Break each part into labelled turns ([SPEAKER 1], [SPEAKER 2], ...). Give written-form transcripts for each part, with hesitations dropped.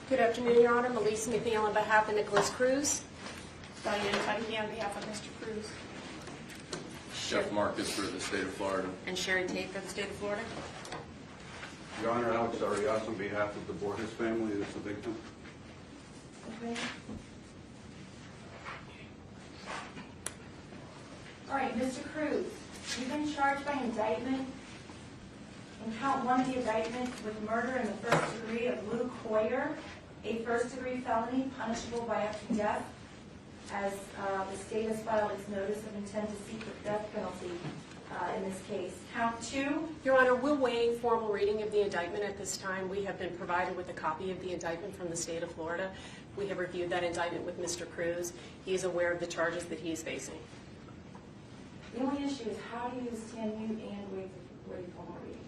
[SPEAKER 1] Good afternoon, Your Honor. Melissa McNeil on behalf of NIKOLAS CRUZ.
[SPEAKER 2] Diane Cuddy on behalf of Mr. Cruz.
[SPEAKER 3] Chef Marcus for the state of Florida.
[SPEAKER 1] And Sherry Tate for the state of Florida.
[SPEAKER 4] Your Honor, Alex Arias on behalf of the Borges family that's the victim.
[SPEAKER 2] Okay. All right, Mr. Cruz, you've been charged by indictment in count 1 of the indictment with murder in the first degree of Luke Hoyer, a first-degree felony punishable by up to death, as the state has filed its notice of intent to seek the death penalty in this case. Count 2.
[SPEAKER 1] Your Honor, we're weighing formal reading of the indictment at this time. We have been provided with a copy of the indictment from the state of Florida. We have reviewed that indictment with Mr. Cruz. He is aware of the charges that he is facing.
[SPEAKER 2] The only issue is how do you stand mute and waive formal reading?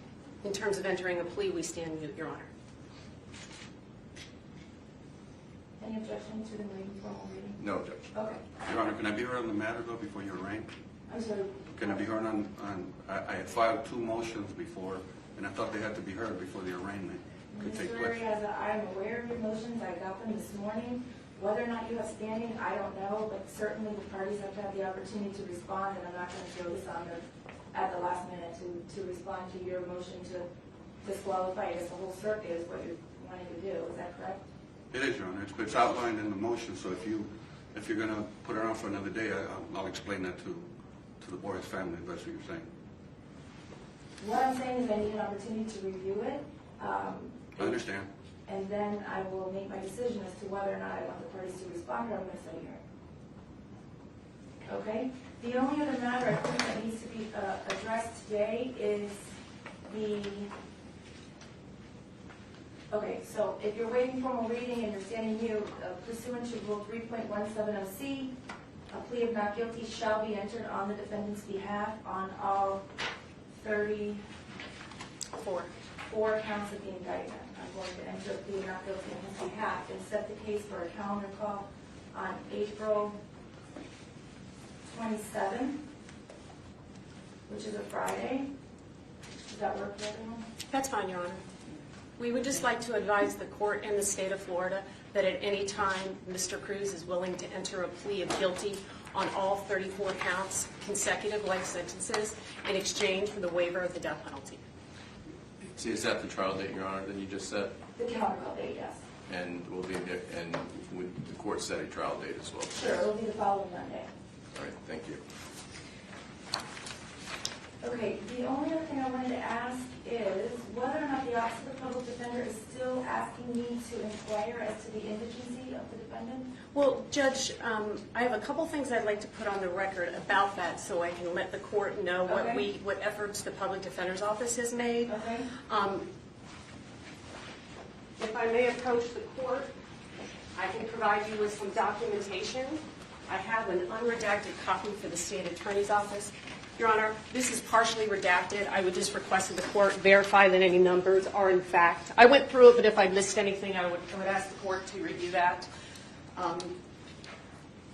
[SPEAKER 1] In terms of entering a plea, we stand mute, Your Honor.
[SPEAKER 2] Any objection to the waiving formal reading?
[SPEAKER 3] No objection.
[SPEAKER 2] Okay.
[SPEAKER 4] Your Honor, can I be heard on the matter though before you're arraigned?
[SPEAKER 2] I'm sorry.
[SPEAKER 4] Can I be heard on I had filed 2 motions before, and I thought they had to be heard before the arraignment could take
[SPEAKER 2] Mr.
[SPEAKER 4] place.
[SPEAKER 2] Arias, I'm aware of your motions. I got them this morning. Whether or not you have standing, I don't know, but certainly the parties have to have the opportunity to respond, and I'm not going to throw this on them at the last minute to respond to your motion to disqualify. I guess the whole circuit is what you're wanting to do. Is that correct?
[SPEAKER 4] It is, Your Honor. It's outlined in the motion, so if you're going to put it on for another day, I'll explain that to the Borges family, if that's what you're saying.
[SPEAKER 2] What I'm saying is I need an opportunity to review it.
[SPEAKER 4] I understand.
[SPEAKER 2] And then I will make my decision as to whether or not I want the parties to respond, or I'm going to say here. Okay? The only other matter I think that needs to be addressed today is the... Okay, so if you're waiving formal reading and you're standing mute, pursuant to Rule 3.170C, a plea of not guilty shall be entered on the defendant's behalf on all 34 counts of the indictment. I'm going to enter a plea of not guilty on his behalf and set the case for a calendar call on April 27, which is a Friday. Does that work for everyone?
[SPEAKER 1] That's fine, Your Honor. We would just like to advise the court and the state of Florida that at any time Mr. Cruz is willing to enter a plea of guilty on all 34 counts, consecutive life sentences, in exchange for the waiver of the death penalty.
[SPEAKER 3] See, is that the trial date, Your Honor, that you just set?
[SPEAKER 2] The calendar call date, yes.
[SPEAKER 3] And would the court set a trial date as well?
[SPEAKER 2] Sure, it will be the following Monday.
[SPEAKER 3] All right, thank you.
[SPEAKER 2] Okay, the only other thing I wanted to ask is whether or not the Office of the Public Defender is still asking me to inquire as to the indigency of the defendant.
[SPEAKER 1] Well, Judge, I have a couple things I'd like to put on the record about that so I can let the court know what efforts the Public Defender's Office has made.
[SPEAKER 2] Okay.
[SPEAKER 1] If I may approach the court, I can provide you with some documentation. I have an unredacted copy for the State Attorney's Office. Your Honor, this is partially redacted. I would just request that the court verify that any numbers are in fact. I went through it, but if I missed anything, I would ask the court to review that.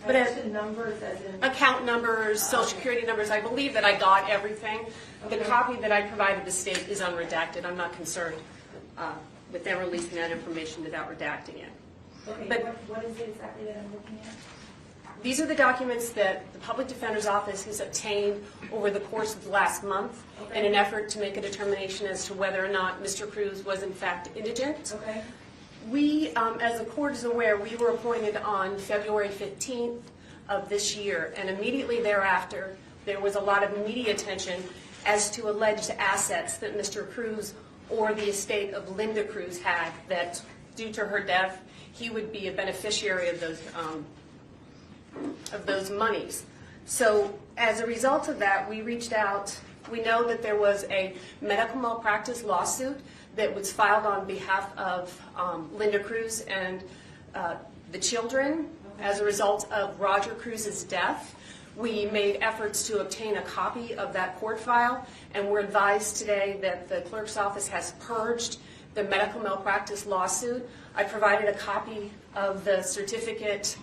[SPEAKER 2] But as to numbers, as in
[SPEAKER 1] account numbers, Social Security numbers, I believe that I got everything.
[SPEAKER 2] Okay.
[SPEAKER 1] The copy that I provided the state is unredacted. I'm not concerned with them releasing that information without redacting it.
[SPEAKER 2] Okay,
[SPEAKER 1] But
[SPEAKER 2] what is it exactly that I'm looking at?
[SPEAKER 1] these are the documents that the Public Defender's Office has obtained over the course of the last month in an effort to make a determination as to whether or not Mr. Cruz was in fact indigent.
[SPEAKER 2] Okay.
[SPEAKER 1] We, as the court is aware, we were appointed on February 15th of this year, and immediately thereafter there was a lot of media attention as to alleged assets that Mr. Cruz or the estate of Linda Cruz had, that due to her death he would be a beneficiary of those monies. So as a result of that, we reached out. We know that there was a medical malpractice lawsuit that was filed on behalf of Linda Cruz and the children as a result of Roger Cruz's death. We made efforts to obtain a copy of that court file, and we're advised today that the clerk's office has purged the medical malpractice lawsuit. I provided a copy of the certificate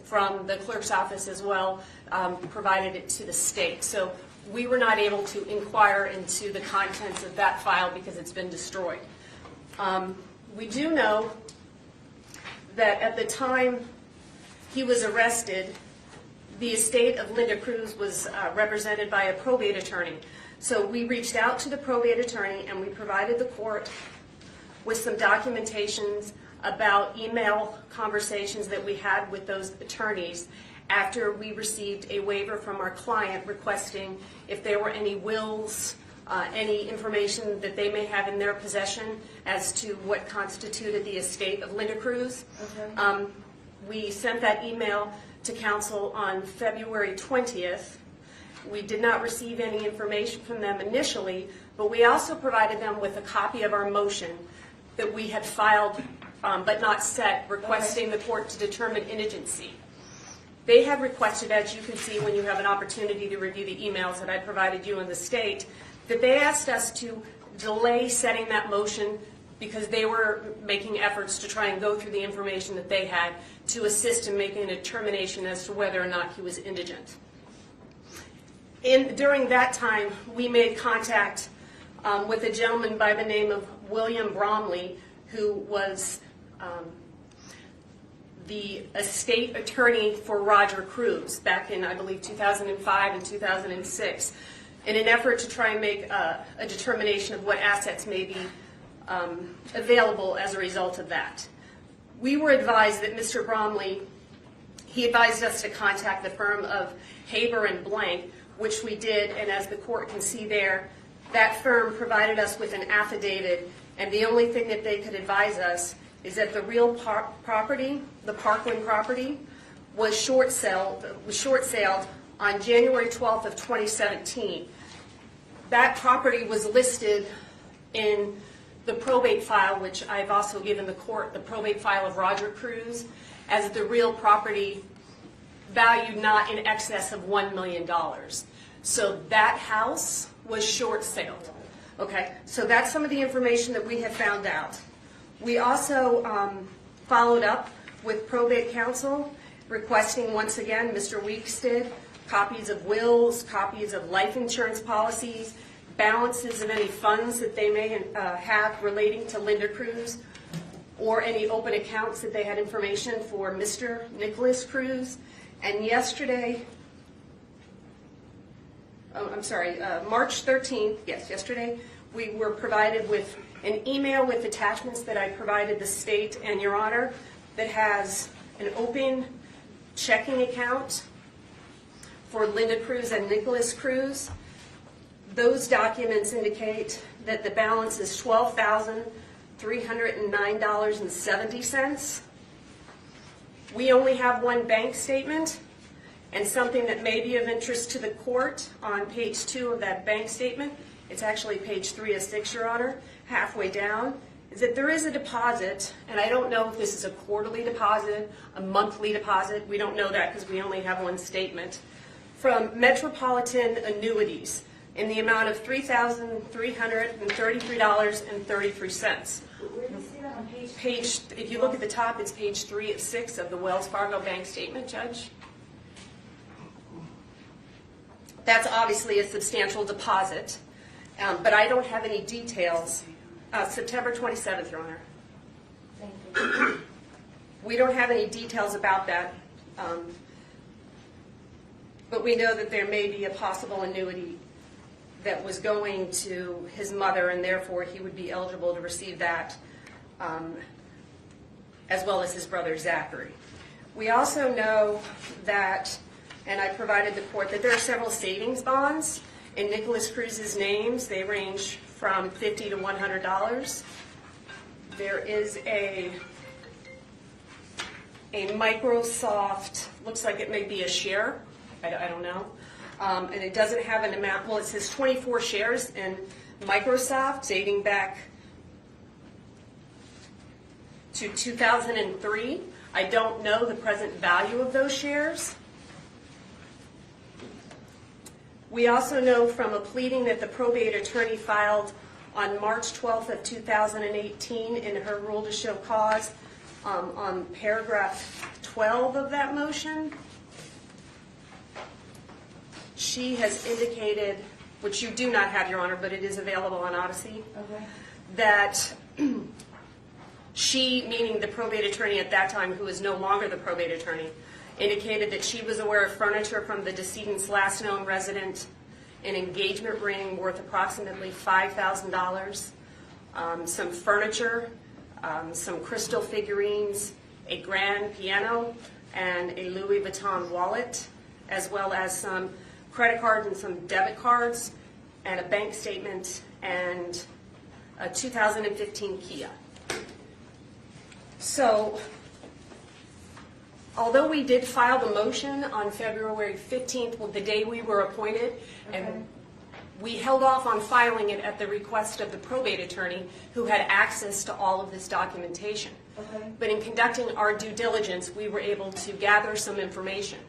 [SPEAKER 1] from the clerk's office as well, provided it to the state. So we were not able to inquire into the contents of that file because it's been destroyed. We do know that at the time he was arrested, the estate of Linda Cruz was represented by a probate attorney. So we reached out to the probate attorney and we provided the court with some documentations about email conversations that we had with those attorneys after we received a waiver from our client requesting if there were any wills, any information that they may have in their possession as to what constituted the estate of Linda Cruz.
[SPEAKER 2] Okay.
[SPEAKER 1] We sent that email to counsel on February 20th. We did not receive any information from them initially, but we also provided them with a copy of our motion that we had filed but not set, requesting the court to determine indigency. They had requested, as you can see when you have an opportunity to review the emails that I provided you in the state, that they asked us to delay setting that motion because they were making efforts to try and go through the information that they had to assist in making a determination as to whether or not he was indigent. During that time, we made contact with a gentleman by the name of William Bromley, who was the estate attorney for Roger Cruz back in, I believe, 2005 and 2006, in an effort to try and make a determination of what assets may be available as a result of that. We were advised that Mr. Bromley, he advised us to contact the firm of Haber and Blank, which we did, and as the court can see there, that firm provided us with an affidavit, and the only thing that they could advise us is that the real property, the Parkland property, was short-sailed on January 12th of 2017. That property was listed in the probate file, which I've also given the court, the probate file of Roger Cruz, as the real property valued not in excess of $1 million. So that house was short-sailed. Okay, so that's some of the information that we have found out. We also followed up with probate counsel, requesting once again, Mr. Weeks did, copies of wills, copies of life insurance policies, balances of any funds that they may have relating to Linda Cruz, or any open accounts that they had information for Mr. NIKOLAS CRUZ. And yesterday, March 13th, yes, yesterday, we were provided with an email with attachments that I provided the state and Your Honor that has an open checking account for Linda Cruz and NIKOLAS CRUZ. Those documents indicate that the balance is $12,309.70. We only have one bank statement, and something that may be of interest to the court on page 2 of that bank statement, it's actually page 3 of 6, Your Honor, halfway down, is that there is a deposit, and I don't know if this is a quarterly deposit, a monthly deposit, we don't know that because we only have one statement, from Metropolitan Annuities in the amount of $3,333.33.
[SPEAKER 2] Where do you see that on page?
[SPEAKER 1] Page, if you look at the top, it's page 3 of 6 of the Wells Fargo bank statement, Judge. That's obviously a substantial deposit, but I don't have any details. September 27th, Your Honor.
[SPEAKER 2] Thank you.
[SPEAKER 1] We don't have any details about that, but we know that there may be a possible annuity that was going to his mother, and therefore he would be eligible to receive that, as well as his brother Zachary. We also know that, and I provided the court, that there are several savings bonds in NIKOLAS CRUZ's names. They range from $50 to $100. There is a Microsoft, looks like it may be a share, I don't know, and it doesn't have an amount. Well, it says 24 shares in Microsoft dating back to 2003. I don't know the present value of those shares. We also know from a pleading that the probate attorney filed on March 12th of 2018 in her rule to show cause on paragraph 12 of that motion. She has indicated, which you do not have, Your Honor, but it is available on Odyssey,
[SPEAKER 2] Okay.
[SPEAKER 1] that She, meaning the probate attorney at that time, who is no longer the probate attorney, indicated that she was aware of furniture from the decedent's last known resident, an engagement ring worth approximately $5,000, some furniture, some crystal figurines, a grand piano, and a Louis Vuitton wallet, as well as some credit cards and some debit cards, and a bank statement, and a 2015 Kia. So, although we did file the motion on February 15th, the day we were appointed, and we held off on filing it at the request of the probate attorney who had access to all of this documentation.
[SPEAKER 2] Okay.
[SPEAKER 1] But in conducting our due diligence, we were able to gather some information.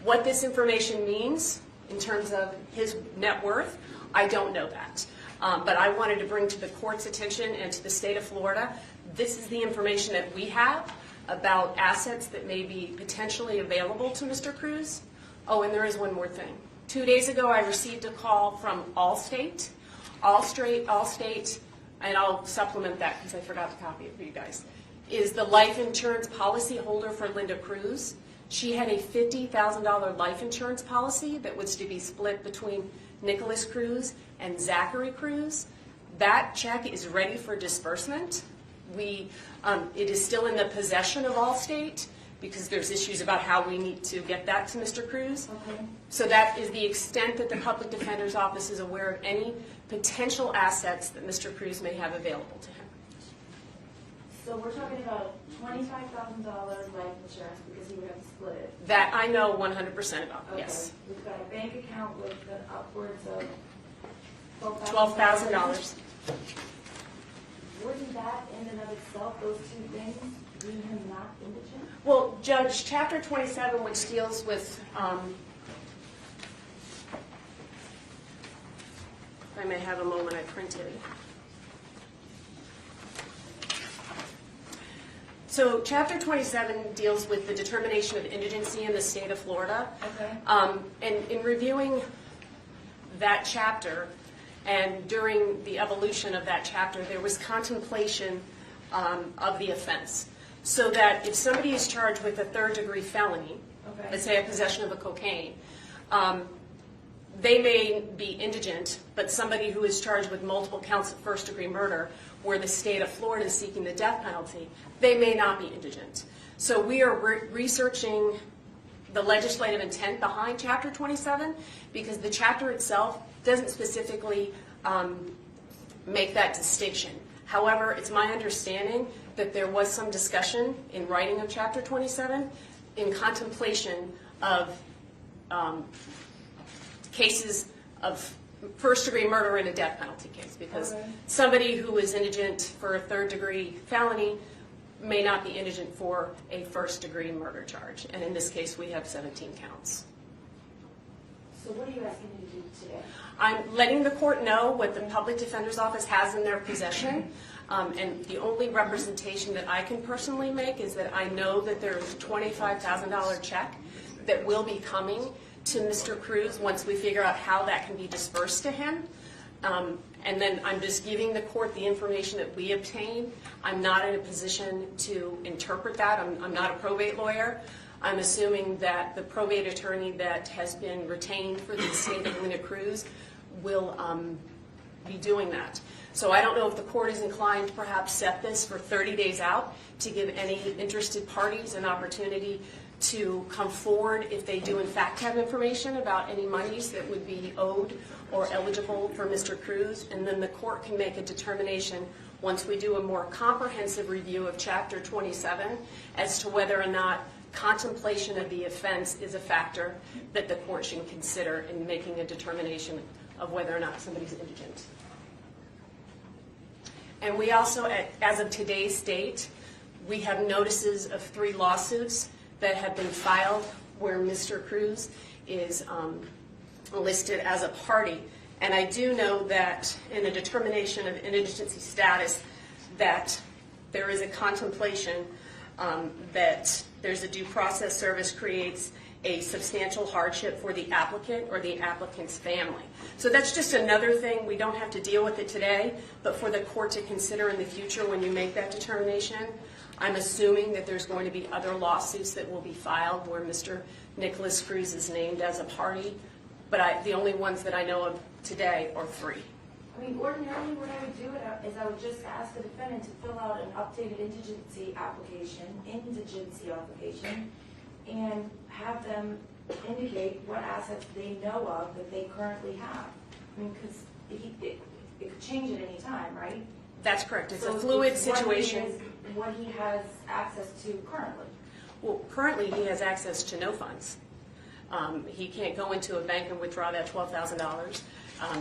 [SPEAKER 1] What this information means in terms of his net worth, I don't know that. But I wanted to bring to the court's attention and to the state of Florida, this is the information that we have about assets that may be potentially available to Mr. Cruz. Oh, and there is one more thing. 2 days ago, I received a call from Allstate, and I'll supplement that because I forgot to copy it for you guys, is the life insurance policy holder for Linda Cruz. She had a $50,000 life insurance policy that was to be split between NIKOLAS CRUZ and Zachary Cruz. That check is ready for disbursement. It is still in the possession of Allstate because there's issues about how we need to get that to Mr. Cruz.
[SPEAKER 2] Okay.
[SPEAKER 1] So that is the extent that the Public Defender's Office is aware of any potential assets that Mr. Cruz may have available to him.
[SPEAKER 2] So we're talking about $25,000 life insurance because he would have to split it.
[SPEAKER 1] That I know 100% about,
[SPEAKER 2] Okay.
[SPEAKER 1] yes.
[SPEAKER 2] We've got a bank account with upwards of
[SPEAKER 1] $12,000.
[SPEAKER 2] Wouldn't that in and of itself, those two things, deem him not indigent?
[SPEAKER 1] Well, Judge, Chapter 27, which deals with, if I may have a moment, I printed. So Chapter 27 deals with the determination of indigency in the state of Florida.
[SPEAKER 2] Okay.
[SPEAKER 1] And in reviewing that chapter, and during the evolution of that chapter, there was contemplation of the offense. So that if somebody is charged with a third-degree felony,
[SPEAKER 2] Okay.
[SPEAKER 1] let's say a possession of a cocaine, they may be indigent, but somebody who is charged with multiple counts of first-degree murder, where the state of Florida is seeking the death penalty, they may not be indigent. So we are researching the legislative intent behind Chapter 27, because the chapter itself doesn't specifically make that distinction. However, it's my understanding that there was some discussion in writing of Chapter 27 in contemplation of cases of first-degree murder in a death penalty case, because
[SPEAKER 2] Okay.
[SPEAKER 1] somebody who is indigent for a third-degree felony may not be indigent for a first-degree murder charge. And in this case, we have 17 counts.
[SPEAKER 2] So what are you asking me to do today?
[SPEAKER 1] I'm letting the court know what the Public Defender's Office has in their possession, and the only representation that I can personally make is that I know that there is a $25,000 check that will be coming to Mr. Cruz once we figure out how that can be dispersed to him. And then I'm just giving the court the information that we obtain. I'm not in a position to interpret that. I'm not a probate lawyer. I'm assuming that the probate attorney that has been retained for the estate of Linda Cruz will be doing that. So I don't know if the court is inclined to perhaps set this for 30 days out to give any interested parties an opportunity to come forward if they do in fact have information about any monies that would be owed or eligible for Mr. Cruz, and then the court can make a determination once we do a more comprehensive review of Chapter 27 as to whether or not contemplation of the offense is a factor that the court should consider in making a determination of whether or not somebody's indigent. And we also, as of today's date, we have notices of 3 lawsuits that have been filed where Mr. Cruz is listed as a party. And I do know that in a determination of indigency status that there is a contemplation that there's a due process service creates a substantial hardship for the applicant or the applicant's family. So that's just another thing. We don't have to deal with it today, but for the court to consider in the future when you make that determination. I'm assuming that there's going to be other lawsuits that will be filed where Mr. NIKOLAS CRUZ is named as a party, but the only ones that I know of today are 3.
[SPEAKER 2] I mean, ordinarily what I would do is I would just ask the defendant to fill out an updated indigency application, and have them indicate what assets they know of that they currently have. I mean, because it could change at any time, right?
[SPEAKER 1] That's correct. It's
[SPEAKER 2] So
[SPEAKER 1] a fluid
[SPEAKER 2] it's
[SPEAKER 1] situation.
[SPEAKER 2] what he has access to currently.
[SPEAKER 1] Well, currently he has access to no funds. He can't go into a bank and withdraw that $12,000.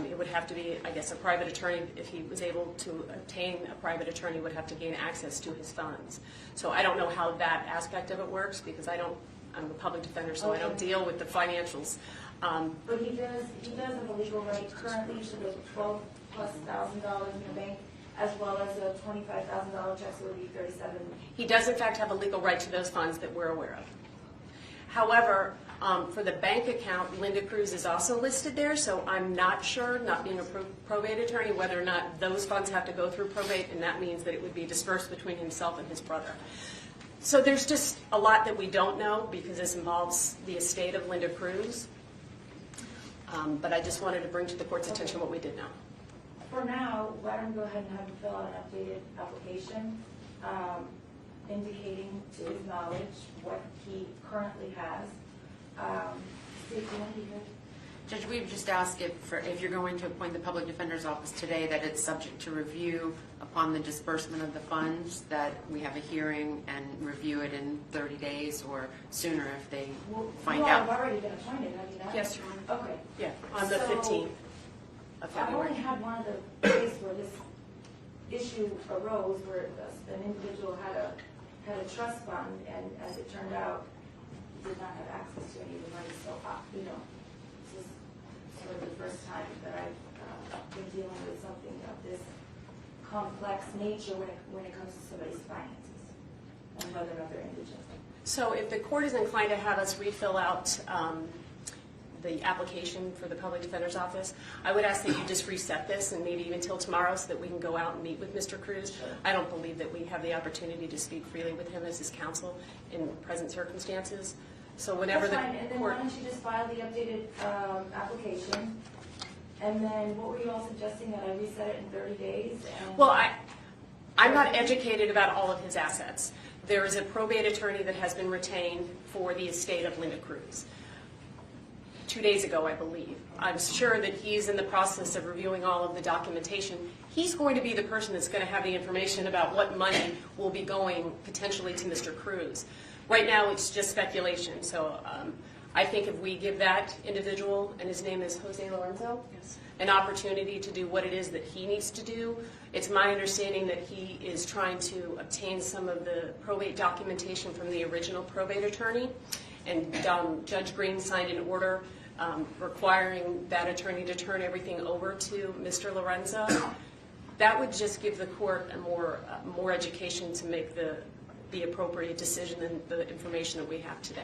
[SPEAKER 1] It would have to be, I guess, a private attorney. If he was able to obtain a private attorney, would have to gain access to his funds. So I don't know how that aspect of it works because I'm a public defender, so I don't deal with the financials.
[SPEAKER 2] But he does have a legal right currently to the $12,000+ in the bank, as well as a $25,000 check, so it would be $37,000.
[SPEAKER 1] He does, in fact, have a legal right to those funds that we're aware of. However, for the bank account, Linda Cruz is also listed there, so I'm not sure, not being a probate attorney, whether or not those funds have to go through probate, and that means that it would be dispersed between himself and his brother. So there's just a lot that we don't know because this involves the estate of Linda Cruz. But I just wanted to bring to the court's attention what we did know.
[SPEAKER 2] For now, why don't we go ahead and have him fill out an updated application indicating to his knowledge what he currently has. Steve, do you want to be here?
[SPEAKER 5] Judge, we've just asked if you're going to appoint the public defender's office today, that it's subject to review upon the disbursement of the funds, that we have a hearing and review it in 30 days or sooner if they find
[SPEAKER 2] I've
[SPEAKER 5] out.
[SPEAKER 2] already been appointed, have you not?
[SPEAKER 1] Yes, Your Honor.
[SPEAKER 2] Okay.
[SPEAKER 1] Yeah, on the 15th of
[SPEAKER 2] I've
[SPEAKER 1] February.
[SPEAKER 2] only had one of the cases where this issue arose, where an individual had a trust fund, and as it turned out, did not have access to any of the money. So, this is sort of the first time that I've been dealing with something of this complex nature when it comes to somebody's finances and whether or not they're indigent.
[SPEAKER 1] So if the court is inclined to have us refill out the application for the public defender's office, I would ask that you just reset this and maybe even till tomorrow so that we can go out and meet with Mr. Cruz. I don't believe that we have the opportunity to speak freely with him as his counsel in present circumstances. So whenever
[SPEAKER 2] That's
[SPEAKER 1] the
[SPEAKER 2] fine. And then
[SPEAKER 1] court...
[SPEAKER 2] why don't you just file the updated application? And then what were you all suggesting, that I reset it in 30 days? And
[SPEAKER 1] Well, I'm not educated about all of his assets. There is a probate attorney that has been retained for the estate of Linda Cruz. 2 days ago, I believe. I'm sure that he's in the process of reviewing all of the documentation. He's going to be the person that's going to have the information about what money will be going potentially to Mr. Cruz. Right now, it's just speculation. So I think if we give that individual, and his name is Jose Lorenzo, an opportunity to do what it is that he needs to do. It's my understanding that he is trying to obtain some of the probate documentation from the original probate attorney, and Judge Green signed an order requiring that attorney to turn everything over to Mr. Lorenzo. That would just give the court a more education to make the appropriate decision than the information that we have today.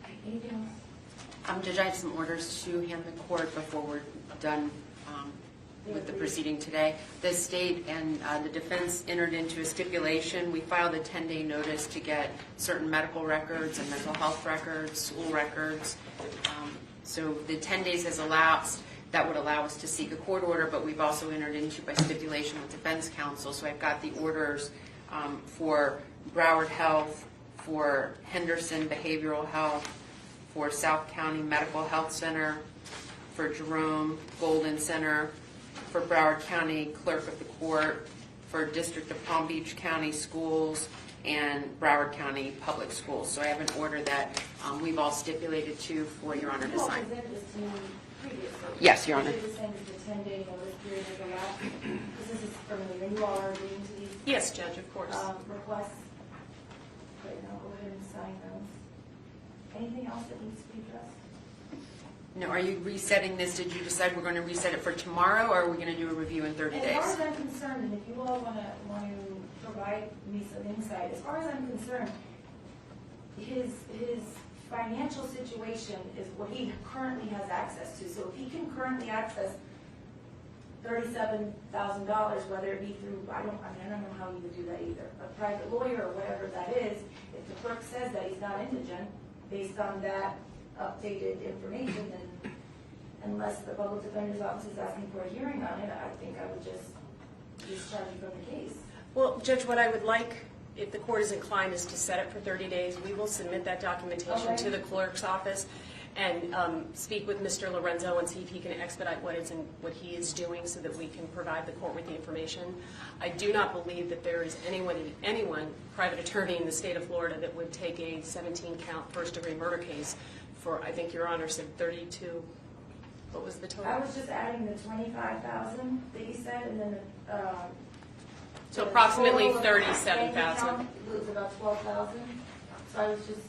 [SPEAKER 2] Okay, anything else?
[SPEAKER 5] Judge, I have some orders to hand the court before we're done with the proceeding today. The state and the defense entered into a stipulation. We filed a 10-day notice to get certain medical records and mental health records, school records. So the 10 days has elapsed. That would allow us to seek a court order, but we've also entered into by stipulation with defense counsel. So I've got the orders for Broward Health, for Henderson Behavioral Health, for South County Medical Health Center, for Jerome Golden Center, for Broward County Clerk of the Court, for District of Palm Beach County Schools, and Broward County Public Schools. So I have an order that we've all stipulated to for Your Honor to
[SPEAKER 2] You all
[SPEAKER 5] sign.
[SPEAKER 2] presented this to me previously.
[SPEAKER 5] Yes, Your Honor.
[SPEAKER 2] You were saying that the 10-day notice period has elapsed, because this is familiar, and you all are agreeing to these
[SPEAKER 1] Yes, Judge, of course.
[SPEAKER 2] requests. Okay, now go ahead and sign those. Anything else that needs to be addressed?
[SPEAKER 5] No, are you resetting this? Did you decide we're going to reset it for tomorrow, or are we going to do a review in 30
[SPEAKER 2] As
[SPEAKER 5] days?
[SPEAKER 2] far as I'm concerned, and if you all want to provide me some insight, as far as I'm concerned, his financial situation is what he currently has access to. So if he can currently access $37,000, whether it be through, I don't know how you would do that either, a private lawyer or whatever that is, if the clerk says that he's not indigent, based on that updated information, then unless the public defender's office is asking for a hearing on it, I think I would just discharge him from the case.
[SPEAKER 1] Well, Judge, what I would like, if the court is inclined, is to set it for 30 days. We will submit that documentation to the clerk's office and speak with Mr. Lorenzo and see if he can expedite what he is doing so that we can provide the court with the information. I do not believe that there is anyone, private attorney in the state of Florida, that would take a 17-count first-degree murder case for, I think Your Honor said 32, what was the total?
[SPEAKER 2] I was just adding the 25,000 that you said, and then
[SPEAKER 1] So approximately
[SPEAKER 2] total of
[SPEAKER 1] 37,000.
[SPEAKER 2] bank account was about 12,000. So I was just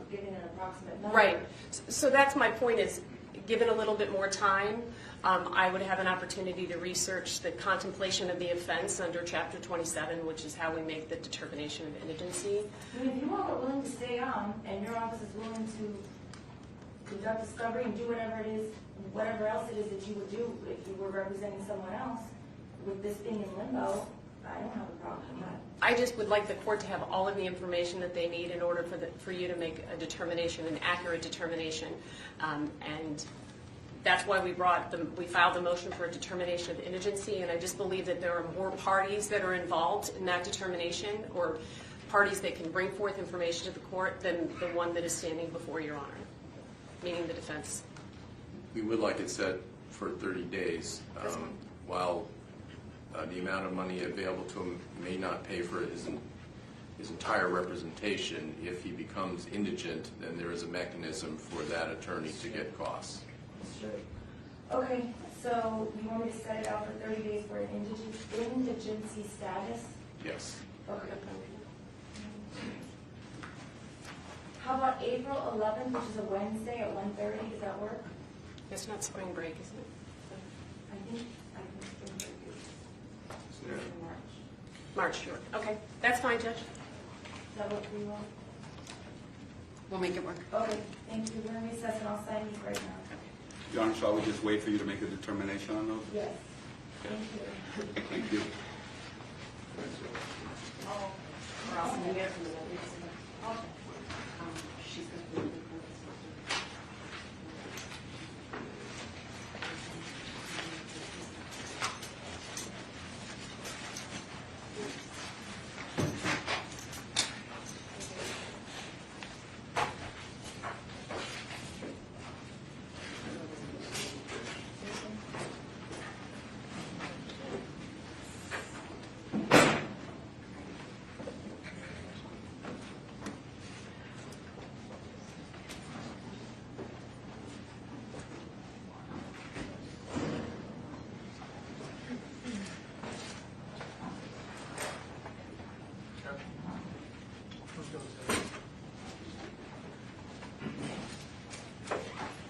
[SPEAKER 2] giving an approximate number.
[SPEAKER 1] Right. So that's my point is, given a little bit more time, I would have an opportunity to research the contemplation of the offense under Chapter 27, which is how we make the determination of indigency.
[SPEAKER 2] I mean, if you all are willing to stay on, and your office is willing to conduct discovery and do whatever it is, whatever else it is that you would do if you were representing someone else, with this being in limbo, I don't have a problem with that.
[SPEAKER 1] I just would like the court to have all of the information that they need in order for you to make a determination, an accurate determination. And that's why we filed the motion for a determination of indigency, and I just believe that there are more parties that are involved in that determination, or parties that can bring forth information to the court than the one that is standing before Your Honor, meaning the defense.
[SPEAKER 3] We would like it set for 30 days. While the amount of money available to him may not pay for his entire representation, if he becomes indigent, then there is a mechanism for that attorney to get costs.
[SPEAKER 2] Sure. Okay, so you want me to set it out for 30 days for an indigency status?
[SPEAKER 3] Yes.
[SPEAKER 2] Okay. How about April 11th, which is a Wednesday at 1:30? Does that work?
[SPEAKER 1] It's not spring break, is it?
[SPEAKER 2] I think spring break is in March.
[SPEAKER 1] March, sure. Okay, that's fine, Judge.
[SPEAKER 2] Does that work for you all?
[SPEAKER 5] We'll make it work.
[SPEAKER 2] Okay, thank you. We're in recess and I'll sign these right now.
[SPEAKER 4] Your Honor, so I would just wait for you to make a determination on those?
[SPEAKER 2] Yes. Thank you.
[SPEAKER 4] Thank you.
[SPEAKER 6] Let's go.